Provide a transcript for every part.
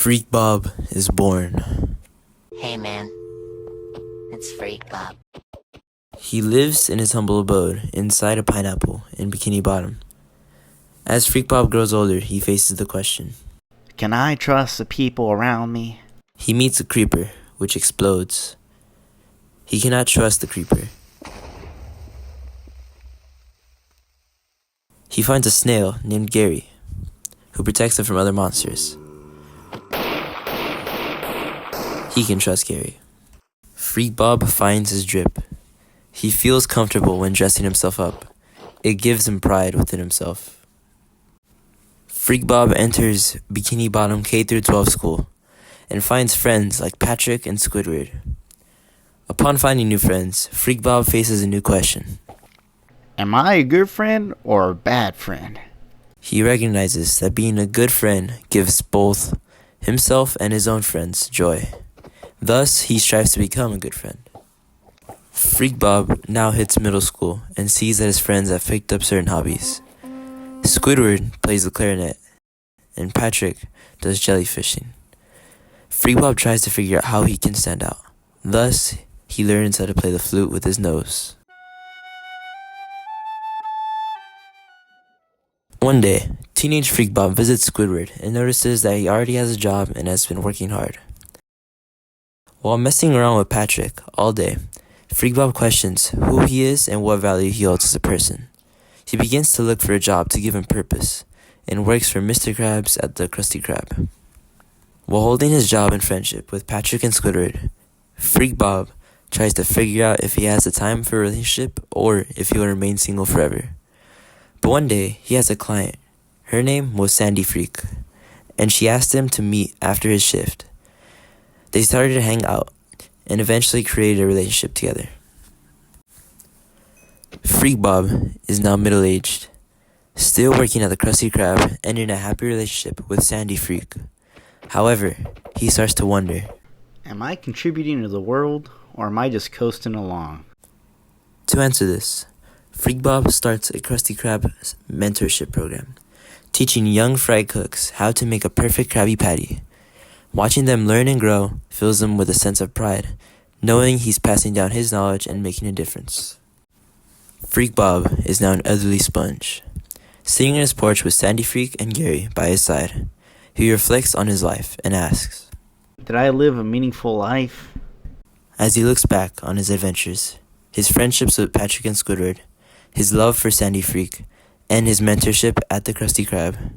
Freakbob is born. Hey man, it's Freakbob. He lives in his humble abode inside a pineapple in Bikini Bottom. As Freakbob grows older, he faces the question. Can I trust the people around me? He meets a creeper, which explodes. He cannot trust the creeper. He finds a snail named Gary, who protects him from other monsters. He can trust Gary. Freakbob finds his drip. He feels comfortable when dressing himself up. It gives him pride within himself. Freakbob enters Bikini Bottom K-12 school and finds friends like Patrick and Squidward. Upon finding new friends, Freakbob faces a new question. Am I a good friend or a bad friend? He recognizes that being a good friend gives both himself and his own friends joy. Thus, he strives to become a good friend. Freakbob now hits middle school and sees that his friends have picked up certain hobbies. Squidward plays the clarinet, and Patrick does jellyfishing. Freakbob tries to figure out how he can stand out. Thus, he learns how to play the flute with his nose. One day, teenage Freakbob visits Squidward and notices that he already has a job and has been working hard. While messing around with Patrick all day, Freakbob questions who he is and what value he holds as a person. He begins to look for a job to give him purpose and works for Mr. Krabs at the Krusty Krab. While holding his job and friendship with Patrick and Squidward, Freakbob tries to figure out if he has the time for a relationship or if he will remain single forever. But one day, he has a client. Her name was Sandy Freak, and she asked him to meet after his shift. They started to hang out and eventually created a relationship together. Freakbob is now middle-aged, still working at the Krusty Krab and in a happy relationship with Sandy Freak. However, he starts to wonder, Am I contributing to the world or am I just coasting along? To answer this, Freakbob starts a Krusty Krab mentorship program, teaching young fry cooks how to make a perfect Krabby Patty. Watching them learn and grow fills him with a sense of pride, knowing he's passing down his knowledge and making a difference. Freakbob is now an elderly sponge, sitting on his porch with Sandy Freak and Gary by his side. He reflects on his life and asks, Did I live a meaningful life? as he looks back on his adventures, his friendships with Patrick and Squidward, his love for Sandy Freak, and his mentorship at the Krusty Krab,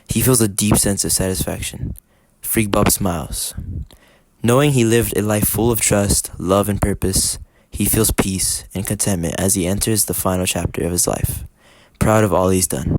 he feels a deep sense of satisfaction. Freakbob smiles. Knowing he lived a life full of trust, love, and purpose, he feels peace and contentment as he enters the final chapter of his life, proud of all he's done.